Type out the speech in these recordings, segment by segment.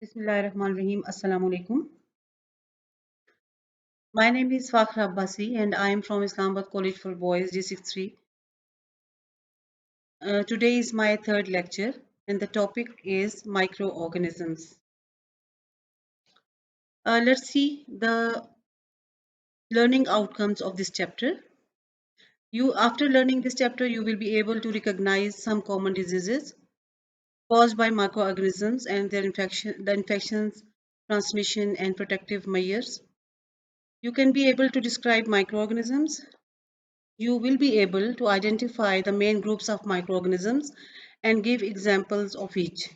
Bismillahirrahmanirrahim. Assalamu alaikum. My name is Fakhra Abbasi and I am from Islamabad College for Boys G63. Today is my third lecture and the topic is microorganisms. Let's see the learning outcomes of this chapter. After learning this chapter, you will be able to recognize some common diseases caused by microorganisms and the infections, transmission, and protective measures. You can be able to describe microorganisms. You will be able to identify the main groups of microorganisms and give examples of each.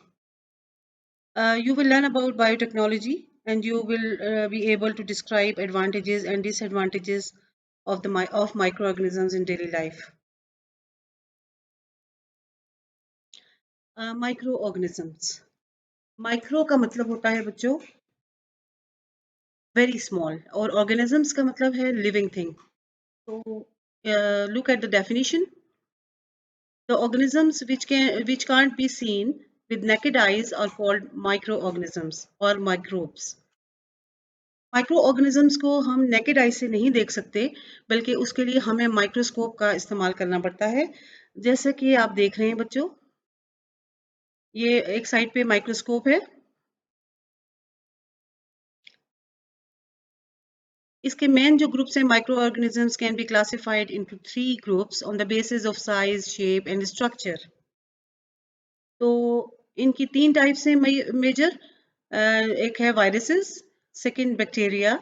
You will learn about biotechnology and you will be able to describe advantages and disadvantages of microorganisms in daily life. Microorganisms. Micro का मतलब होता है बच्चों very small और organisms का मतलब है living thing. So look at the definition. The organisms which can't be seen with naked eyes are called microorganisms or microbes. Microorganisms को हम नेकेड आई से नहीं देख सकते बल्कि उसके लिए हमें माइक्रोस्कोप का इस्तेमाल करना पड़ता है. जैसे कि आप देख रहे हैं बच्चों, ये एक साइड पे माइक्रोस्कोप है. इसके मेन जो ग्रुप्स हैं microorganisms can be classified into 3 groups on the basis of size, shape and structure. तो इनकी 3 टाइप्स हैं मेजर. एक है viruses, second bacteria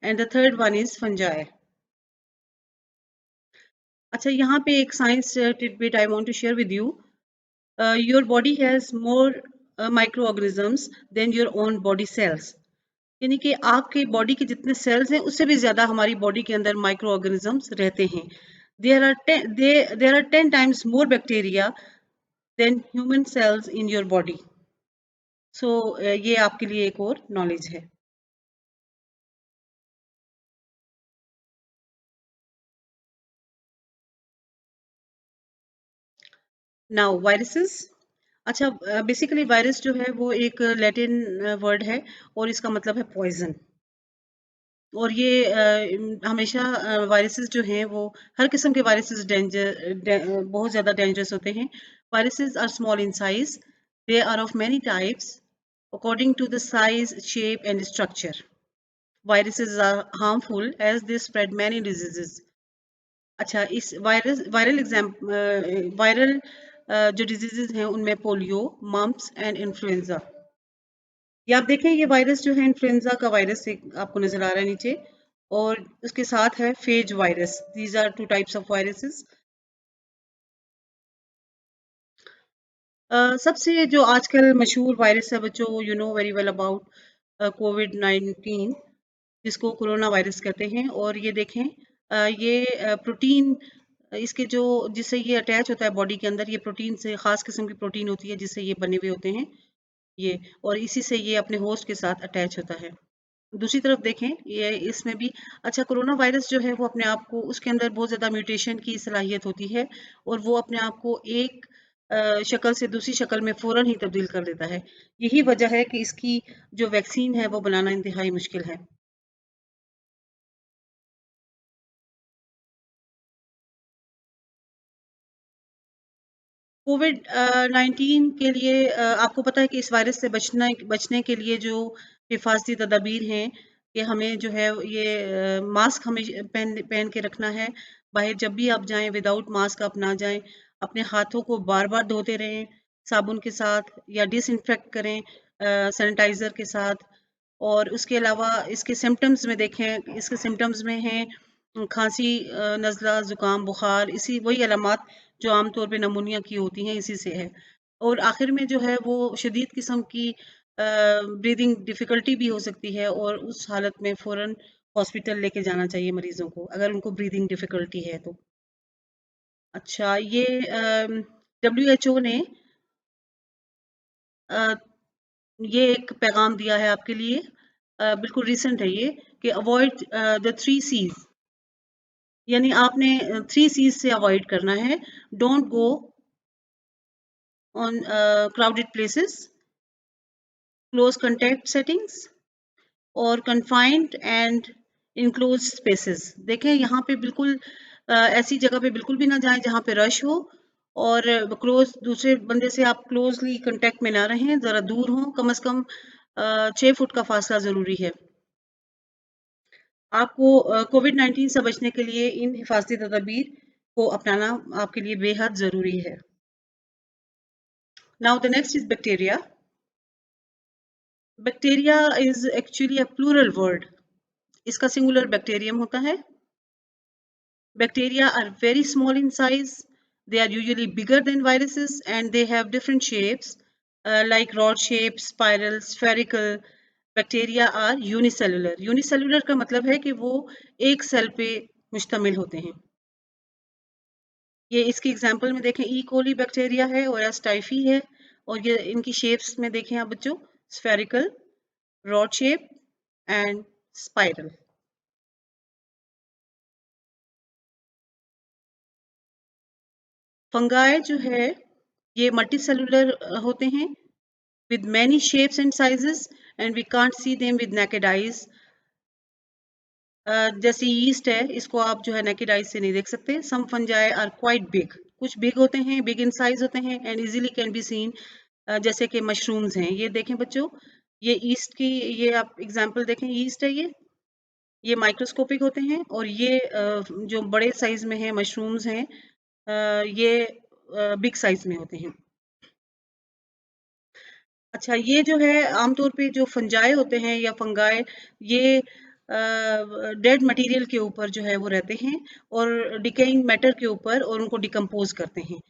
and the third one is fungi. अच्छा, यहाँ पे एक science tidbit I want to share with you. Your body has more microorganisms than your own body cells. यानी कि आपके बॉडी के जितने सेल्स हैं उससे भी ज्यादा हमारी बॉडी के अंदर माइक्रोऑर्गेनिजम्स रहते हैं. There are 10 times more bacteria than human cells in your body. So ये आपके लिए एक और नॉलेज है. Now viruses. अच्छा, बेसिकली वायरस जो है वो एक लैटिन वर्ड है और इसका मतलब है पॉइजन. और ये हमेशा वायरसेस जो हैं वो हर किस्म के वायरसेस बहुत ज़्यादा डेंजरस होते हैं. Viruses are small in size. They are of many types according to the size, shape and structure. Viruses are harmful as they spread many diseases. अच्छा, इस वायरल जो डिजीजेस हैं उनमें पोलियो, मम्प्स एंड इन्फ्लुएंजा. ये आप देखें, ये virus जो है इन्फ्लुएंजा का वायरस एक आपको नजर आ रहा है नीचे और उसके साथ है phage virus. These are 2 types of viruses. सबसे जो आजकल मशहूर वायरस है बच्चों, you know very well about कोविड-19, जिसको कोरोना वायरस कहते हैं. और ये देखें, ये प्रोटीन इसके जो जिससे ये अटैच होता है बॉडी के अंदर, ये प्रोटीन से खास किस्म की प्रोटीन होती है जिससे ये बने हुए होते हैं ये, और इसी से ये अपने होस्ट के साथ अटैच होता है. दूसरी तरफ देखें, ये इसमें भी अच्छा, कोरोना वायरस जो है वो अपने आप को उसके अंदर बहुत ज़्यादा म्यूटेशन की सलाहियत होती है और वो अपने आप को एक शक्ल से दूसरी शक्ल में फ़ौरन ही तब्दील कर देता है. यही वजह है कि इसकी जो वैक्सीन है वो बनाना इंतहाई मुश्किल है. कोविड 19 के लिए आपको पता है कि इस वायरस से बचने के लिए जो हिफाजती तदाबीर हैं कि हमें जो है ये मास्क हमें पहन के रखना है. बाहर जब भी आप जाएं विदाउट मास्क आप ना जाएं. अपने हाथों को बार बार धोते रहें साबुन के साथ या डिसइंफेक्ट करें सैनिटाइज़र के साथ. और उसके अलावा इसके सिम्टम्स में देखें, इसके सिम्टम्स में हैं खांसी, नज़ला, ज़ुकाम, बुखार, इसी वही अलामात जो आमतौर पे नमूनिया की होती हैं इसी से है. और आखिर में जो है वो शदीद किस्म की ब्रीदिंग डिफ़िकल्टी भी हो सकती है और उस हालत में फ़ौरन हॉस्पिटल लेके जाना चाहिए मरीज़ों को अगर उनको ब्रीदिंग डिफ़िकल्टी है तो. अच्छा, ये WHO ने अ, ये एक पैगाम दिया है आपके लिए, बिल्कुल रिसेंट है ये, कि अवॉइड द 3 सीज़. यानी आपने 3 सीज़ से अवॉइड करना है. Don't go on crowded places. Close contact settings और कन्फाइंड एंड इनक्लोज स्पेसेस। देखें यहाँ पे बिल्कुल ऐसी जगह पे बिल्कुल भी ना जाएं जहाँ पे रश हो, और क्लोज दूसरे बंदे से आप क्लोजली कांटेक्ट में ना रहें, ज़रा दूर हों, कम से कम 6 फुट का फासला ज़रूरी है। आपको कोविड-19 से बचने के लिए इन हिफाजती तदाबीर को अपनाना आपके लिए बेहद ज़रूरी है। Now the next is bacteria. Bacteria is actually a plural word. इसका सिंगुलर बैक्टीरियम होता है। Bacteria are very small in size. They are usually bigger than viruses and they have different shapes like rod shape, spiral, spherical. Bacteria are unicellular. Unicellular का मतलब है कि वो एक cell पे मुश्तमिल होते हैं। ये इसकी एग्जांपल में देखें, ई कोली बैक्टीरिया है और एस टाइफी है, और ये इनकी शेप्स में देखें आप बच्चों, spherical, rod shape and spiral. Fungi जो है ये मल्टी सेलुलर होते हैं with many shapes and sizes and we can't see them with naked eyes. जैसे यीस्ट है, इसको आप जो है naked eyes से नहीं देख सकते। Some fungi are quite big. कुछ big होते हैं, big in size होते हैं and easily can be seen. जैसे कि मशरूम्स हैं, ये देखें बच्चों, ये ईस्ट की, ये आप एग्जांपल देखें, ईस्ट है ये माइक्रोस्कोपिक होते हैं, और ये जो बड़े साइज में है मशरूम्स हैं, ये बिग साइज में होते हैं। अच्छा, ये जो है आमतौर पे जो फंजाई होते हैं या फंगाई, ये डेड मटेरियल के ऊपर जो है वो रहते हैं और डिकेइंग मैटर के ऊपर, और उनको डिकम्पोज करते हैं।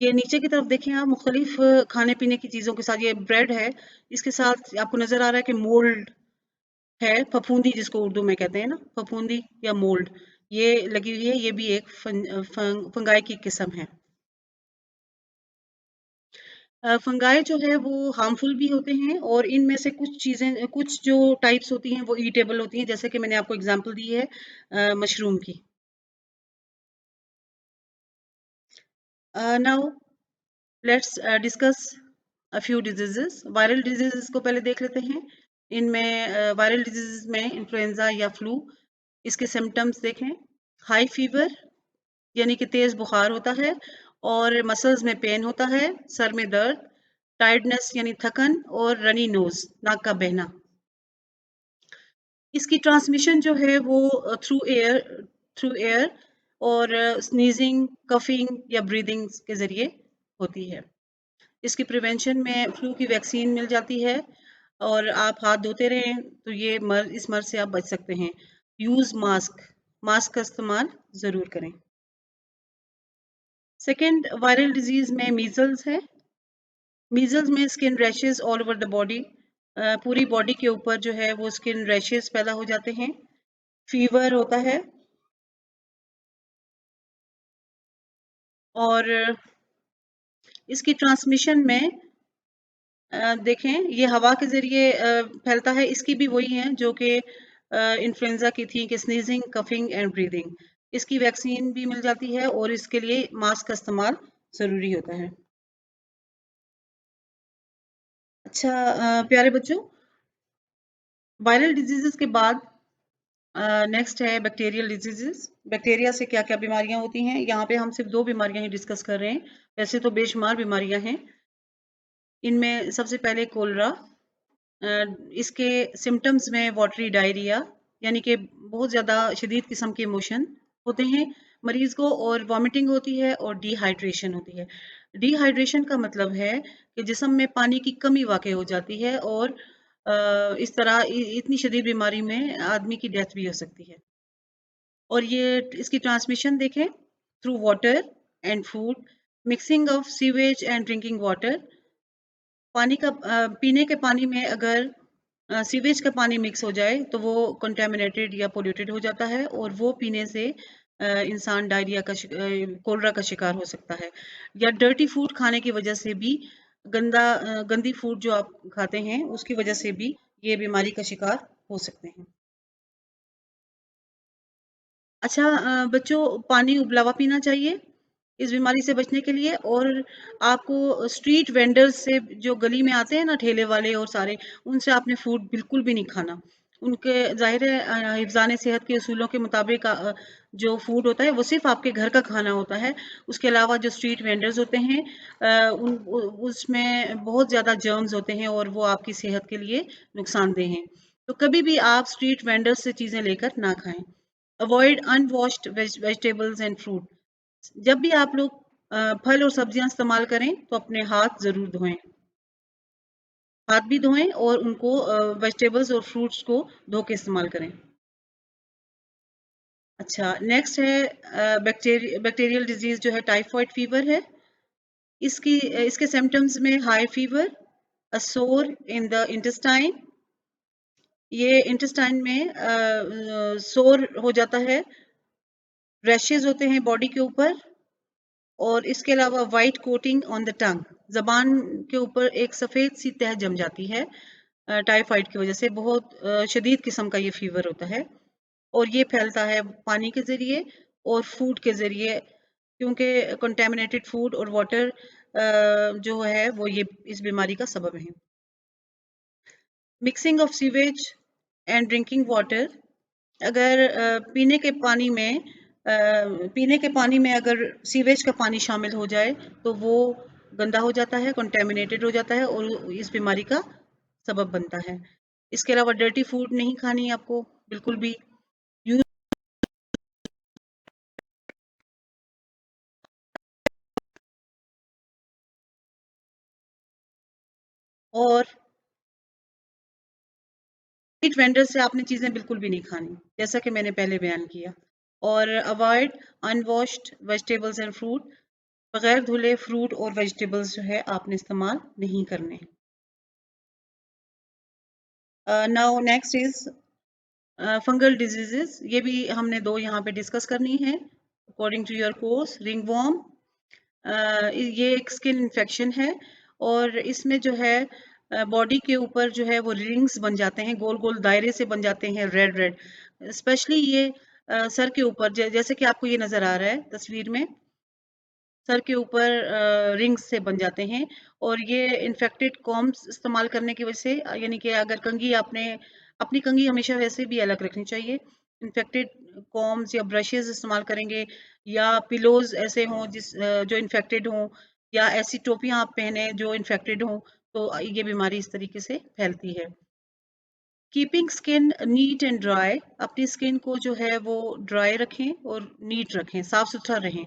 ये नीचे की तरफ देखें आप, मुख्तलिफ खाने पीने की चीज़ों के साथ, ये ब्रेड है, इसके साथ आपको नज़र आ रहा है कि मोल्ड है, फफूंदी जिसको उर्दू में कहते हैं ना, फफूंदी या मोल्ड, ये लगी हुई है। ये भी एक फंगाई की किस्म है। फंगाई जो है वो हार्मफुल भी होते हैं, और इनमें से कुछ चीज़ें, कुछ जो टाइप्स होती हैं वो ईटेबल होती हैं, जैसे कि मैंने आपको एग्जांपल दी है मशरूम की। Now let's discuss a few diseases. Viral diseases को पहले देख लेते हैं। इनमें वायरल डिजीजेस में इन्फ्लुएंजा या फ्लू, इसके सिम्टम्स देखें। हाई फीवर यानी कि तेज बुखार होता है, और मसल्स में पेन होता है, सर में दर्द, टायर्डनेस यानी थकन, और रनी नोज, नाक का बहना। इसकी ट्रांसमिशन जो है वो थ्रू एयर और स्नीजिंग, कफिंग या ब्रीदिंग के ज़रिए होती है। इसकी प्रिवेंशन में फ्लू की वैक्सीन मिल जाती है, और आप हाथ धोते रहें तो इस मर्ज से आप बच सकते हैं। यूज़ मास्क, मास्क का इस्तेमाल ज़रूर करें। सेकेंड वायरल डिजीज़ में मीजल्स है। मीजल्स में skin rashes all over the body, पूरी बॉडी के ऊपर जो है वो स्किन रैशेज पैदा हो जाते हैं। फीवर होता है, और इसकी ट्रांसमिशन में देखें, ये हवा के ज़रिए फैलता है। इसकी भी वही है जो कि इन्फ्लुएंजा की थी, कि स्नीजिंग, कफिंग एंड ब्रीदिंग। इसकी वैक्सीन भी मिल जाती है, और इसके लिए मास्क का इस्तेमाल ज़रूरी होता है। अच्छा प्यारे बच्चों, वायरल डिजीजेस के बाद नेक्स्ट है बैक्टीरियल डिजीजेस। बैक्टीरिया से क्या क्या बीमारियां होती हैं? यहाँ पे हम सिर्फ 2 बीमारियां ही डिस्कस कर रहे हैं, वैसे तो बेशुमार बीमारियां हैं। इनमें सबसे पहले कोलरा। इसके सिम्टम्स में वाटरी डायरिया, यानी कि बहुत ज़्यादा शदीद किस्म के मोशन होते हैं मरीज़ को, और वॉमिटिंग होती है, और डिहाइड्रेशन होती है। डिहाइड्रेशन का मतलब है कि जिस्म में पानी की कमी वाक़ई हो जाती है, और इस तरह इतनी शदीद बीमारी में आदमी की डेथ भी हो सकती है। और ये इसकी ट्रांसमिशन देखें, through water and food, mixing of sewage and drinking water. पानी का पीने के पानी में अगर सीवेज का पानी मिक्स हो जाए तो वो कंटेमिनेटेड या पोल्यूटेड हो जाता है, और वो पीने से इंसान डायरिया का कोलरा का शिकार हो सकता है। या डर्टी फूड खाने की वजह से भी, गंदी फूड जो आप खाते हैं उसकी वजह से भी ये बीमारी का शिकार हो सकते हैं। अच्छा बच्चों, पानी उबला हुआ पीना चाहिए। इस बीमारी से बचने के लिए। और आपको स्ट्रीट वेंडर्स से, जो गली में आते हैं ना ठेले वाले और सारे, उनसे आपने फूड बिल्कुल भी नहीं खाना। उनके ज़ाहिर है हिफ्ज़ान सेहत के उसूलों के मुताबिक जो फूड होता है वो सिर्फ आपके घर का खाना होता है। उसके अलावा जो स्ट्रीट वेंडर्स होते हैं उसमें बहुत ज़्यादा जर्म्स होते हैं और वो आपकी सेहत के लिए नुकसानदेह हैं। तो कभी भी आप स्ट्रीट वेंडर्स से चीज़ें लेकर ना खाएं। Avoid unwashed vegetables and fruit. जब भी आप लोग फल और सब्जियां इस्तेमाल करें तो अपने हाथ ज़रूर धोएं। हाथ भी धोएं और उनको वेजिटेबल्स और फ्रूट्स को धो के इस्तेमाल करें। अच्छा, नेक्स्ट है बैक्टीरियल डिजीज जो है टाइफॉइड फीवर है। इसके सिम्टम्स में हाई फीवर, अ सोर इन द इंटेस्टाइन। ये इंटेस्टाइन में सोर हो जाता है, रैशेज होते हैं बॉडी के ऊपर, और इसके अलावा white coating on the tongue, जबान के ऊपर एक सफ़ेद सी तह जम जाती है टाइफाइड की वजह से। बहुत शदीद किस्म का ये फीवर होता है और ये फैलता है पानी के ज़रिए और फूड के ज़रिए, क्योंकि कंटेमिनेटेड फूड और वाटर जो है वो ये इस बीमारी का सबब है। Mixing of sewage and drinking water. अगर पीने के पानी में अगर सीवेज का पानी शामिल हो जाए तो वो गंदा हो जाता है, कंटेमिनेटेड हो जाता है और इस बीमारी का सबब बनता है। इसके अलावा डर्टी फूड नहीं खानी है आपको बिल्कुल भी। यूज और स्ट्रीट वेंडर से आपने चीज़ें बिल्कुल भी नहीं खानी, जैसा कि मैंने पहले बयान किया। और avoid unwashed vegetables and fruit. बगैर धुले फ्रूट और वेजिटेबल्स जो है आपने इस्तेमाल नहीं करने। Now next is fungal diseases. ये भी हमने दो यहाँ पे डिस्कस करनी है according to your course. Ringworm, ये एक स्किन इन्फेक्शन है और इसमें जो है बॉडी के ऊपर जो है वो रिंग्स बन जाते हैं, गोल गोल दायरे से बन जाते हैं, रेड रेड। स्पेशली ये सर के ऊपर, जैसे कि आपको ये नज़र आ रहा है तस्वीर में, सर के ऊपर रिंग्स से बन जाते हैं। और ये इन्फेक्टेड कॉम्स इस्तेमाल करने की वजह से, यानी कि अगर कंघी आपने, अपनी कंघी हमेशा वैसे भी अलग रखनी चाहिए। इन्फेक्टेड कॉम्स या ब्रशेस इस्तेमाल करेंगे, या पिलोज ऐसे हों जो इन्फेक्टेड हों, या ऐसी टोपियां आप पहने जो इन्फेक्टेड हों, तो ये बीमारी इस तरीके से फैलती है। Keeping skin neat and dry. अपनी स्किन को जो है वो ड्राई रखें और नीट रखें, साफ सुथरा रहें।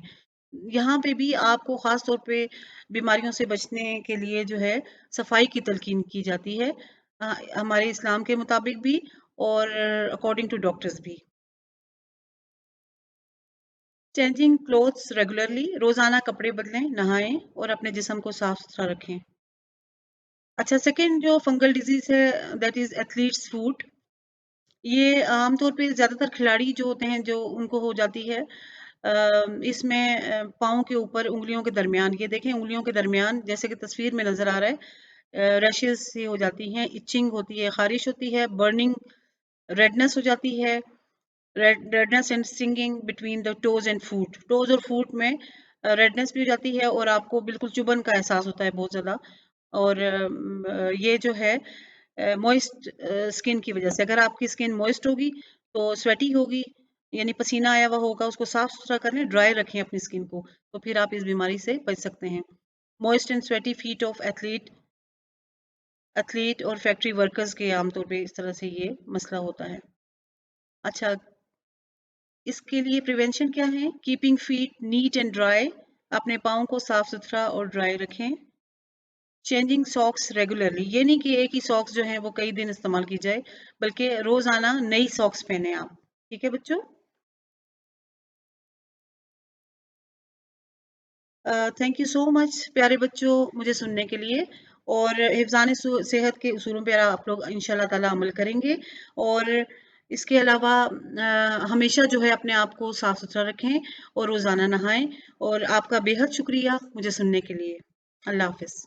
यहाँ पे भी आपको ख़ास तौर पे बीमारियों से बचने के लिए जो है सफाई की तलकीन की जाती है, हमारे इस्लाम के मुताबिक भी और अकॉर्डिंग टू डॉक्टर्स भी। चेंजिंग क्लोथ्स रेगुलरली, रोज़ाना कपड़े बदलें, नहाएं और अपने जिस्म को साफ सुथरा रखें। अच्छा, सेकंड जो फंगल डिजीज़ है दैट इज़ एथलीट्स फूट। ये आमतौर पे ज़्यादातर खिलाड़ी जो होते हैं जो उनको हो जाती है। इसमें पाँव के ऊपर उँगलियों के दरमियान, ये देखें उँगलियों के दरमियान जैसे कि तस्वीर में नज़र आ रहा है, रैशेस सी हो जाती हैं, इचिंग होती है, ख़ारिश होती है, बर्निंग, रेडनेस हो जाती है, redness and stinging between the toes and foot. Toes और फूट में रेडनेस भी हो जाती है और आपको बिल्कुल चुभन का एहसास होता है बहुत ज़्यादा। और ये जो है मॉइस्ट स्किन की वजह से, अगर आपकी स्किन मॉइस्ट होगी तो स्वेटी होगी, यानी पसीना आया हुआ होगा, उसको साफ सुथरा करें, ड्राई रखें अपनी स्किन को, तो फिर आप इस बीमारी से बच सकते हैं। Moist and sweaty feet of athlete और फैक्ट्री वर्कर्स के आमतौर पे इस तरह से ये मसला होता है। अच्छा, इसके लिए प्रिवेंशन क्या है? Keeping feet neat and dry, अपने पाँव को साफ सुथरा और ड्राई रखें। चेंजिंग सॉक्स रेगुलरली, ये नहीं कि एक ही सॉक्स जो है वो कई दिन इस्तेमाल की जाए, बल्कि रोजाना नई सॉक्स पहने आप। ठीक है बच्चों? थैंक यू सो मच प्यारे बच्चों मुझे सुनने के लिए। और हिफ्ज़ान सेहत के उसूलों पर आप लोग इंशाल्लाह ताला अमल करेंगे। और इसके अलावा हमेशा जो है अपने आप को साफ सुथरा रखें और रोज़ाना नहाएं। और आपका बेहद शुक्रिया मुझे सुनने के लिए। अल्लाह हाफिज़।